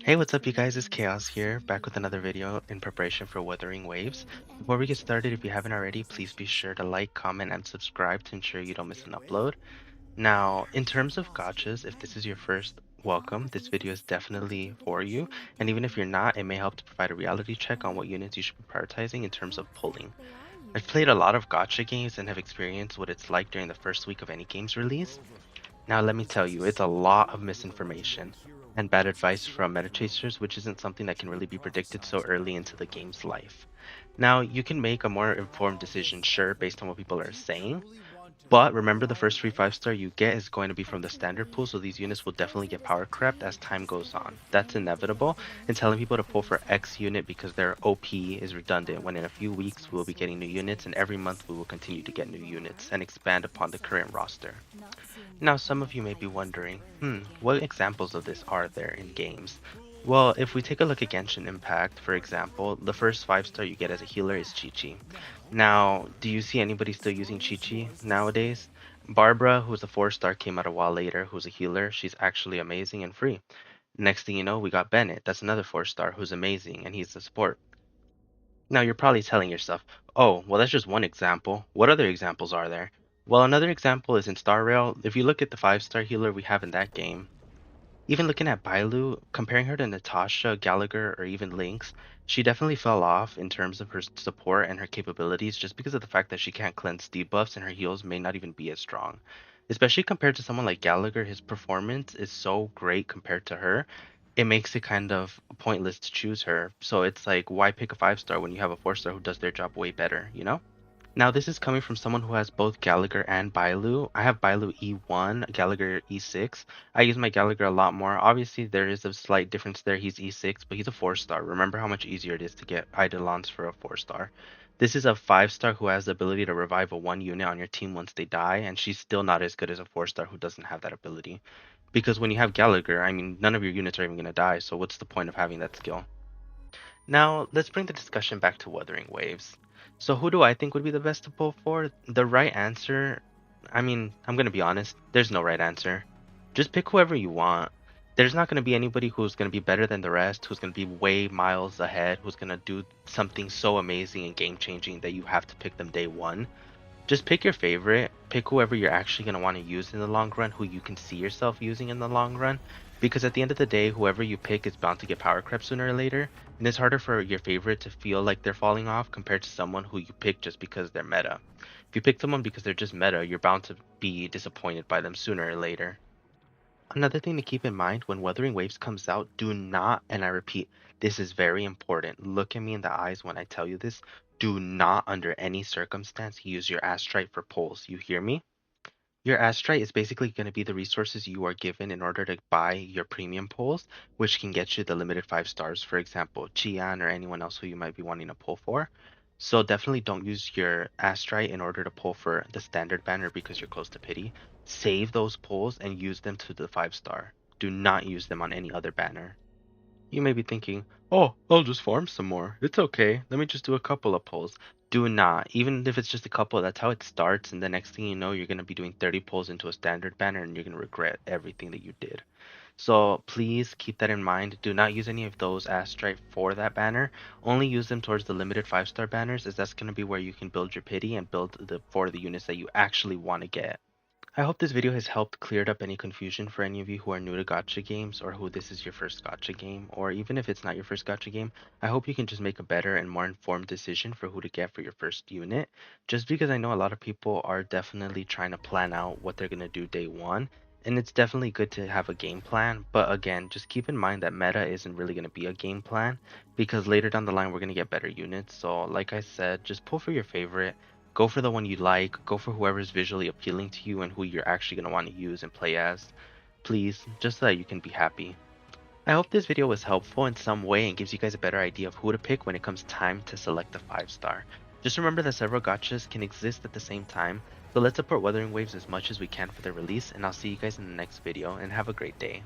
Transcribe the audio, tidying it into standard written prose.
Hey, what's up, you guys? It's Chaos here, back with another video in preparation for Wuthering Waves. Before we get started, if you haven't already, please be sure to like, comment, and subscribe to ensure you don't miss an upload. Now, in terms of gachas, if this is your first welcome, this video is definitely for you. And even if you're not, it may help to provide a reality check on what units you should be prioritizing in terms of pulling. I've played a lot of gacha games and have experienced what it's like during the first week of any game's release. Now, let me tell you, it's a lot of misinformation and bad advice from meta chasers, which isn't something that can really be predicted so early into the game's life. Now, you can make a more informed decision, sure, based on what people are saying, but remember the first free 5-star you get is going to be from the standard pool, so these units will definitely get power crept as time goes on. That's inevitable, and telling people to pull for X unit because their OP is redundant when in a few weeks we will be getting new units, and every month we will continue to get new units and expand upon the current roster. Now, some of you may be wondering, what examples of this are there in games? Well, if we take a look at Genshin Impact, for example, the first 5-star you get as a healer is Chi-Chi. Now, do you see anybody still using Chi-Chi nowadays? Barbara, who's a 4-star, came out a while later, who's a healer. She's actually amazing and free. Next thing you know, we got Bennett. That's another 4-star who's amazing, and he's a support. Now, you're probably telling yourself, oh, well, that's just one example. What other examples are there? Well, another example is in Star Rail. If you look at the 5-star healer we have in that game, even looking at Bailu, comparing her to Natasha, Gallagher, or even Lynx, she definitely fell off in terms of her support and her capabilities just because of the fact that she can't cleanse debuffs and her heals may not even be as strong. Especially compared to someone like Gallagher, his performance is so great compared to her, it makes it kind of pointless to choose her. So it's like, why pick a 5-star when you have a 4-star who does their job way better, you know? Now, this is coming from someone who has both Gallagher and Bailu. I have Bailu E1, Gallagher E6. I use my Gallagher a lot more. Obviously, there is a slight difference there. He's E6, but he's a 4-star. Remember how much easier it is to get Eidolons for a 4-star. This is a 5-star who has the ability to revive a 1 unit on your team once they die, and she's still not as good as a 4-star who doesn't have that ability. Because when you have Gallagher, I mean, none of your units are even going to die, so what's the point of having that skill? Now, let's bring the discussion back to Wuthering Waves. So, who do I think would be the best to pull for? The right answer, I mean, I'm going to be honest, there's no right answer. Just pick whoever you want. There's not going to be anybody who's going to be better than the rest, who's going to be way miles ahead, who's going to do something so amazing and game changing that you have to pick them day one. Just pick your favorite, pick whoever you're actually going to want to use in the long run, who you can see yourself using in the long run, because at the end of the day, whoever you pick is bound to get power creep sooner or later, and it's harder for your favorite to feel like they're falling off compared to someone who you pick just because they're meta. If you pick someone because they're just meta, you're bound to be disappointed by them sooner or later. Another thing to keep in mind when Wuthering Waves comes out, do not, and I repeat, this is very important. Look at me in the eyes when I tell you this. Do not, under any circumstance, use your Astrite for pulls. You hear me? Your Astrite is basically going to be the resources you are given in order to buy your premium pulls, which can get you the limited 5-stars, for example, Chian or anyone else who you might be wanting to pull for. So definitely don't use your Astrite in order to pull for the standard banner because you're close to pity. Save those pulls and use them to the 5-star. Do not use them on any other banner. You may be thinking, oh, I'll just farm some more. It's okay. Let me just do a couple of pulls. Do not. Even if it's just a couple, that's how it starts. And the next thing you know, you're going to be doing 30 pulls into a standard banner and you're going to regret everything that you did. So please keep that in mind. Do not use any of those Astrite for that banner. Only use them towards the limited 5-star banners, as that's going to be where you can build your pity and build for the units that you actually want to get. I hope this video has helped cleared up any confusion for any of you who are new to gacha games or who this is your first gacha game, or even if it's not your first gacha game, I hope you can just make a better and more informed decision for who to get for your first unit, just because I know a lot of people are definitely trying to plan out what they're going to do day one, and it's definitely good to have a game plan, but again, just keep in mind that meta isn't really going to be a game plan, because later down the line we're going to get better units, so like I said, just pull for your favorite. Go for the one you like, go for whoever is visually appealing to you and who you're actually going to want to use and play as. Please, just so that you can be happy. I hope this video was helpful in some way and gives you guys a better idea of who to pick when it comes time to select a 5-star. Just remember that several gachas can exist at the same time, so let's support Wuthering Waves as much as we can for their release, and I'll see you guys in the next video, and have a great day.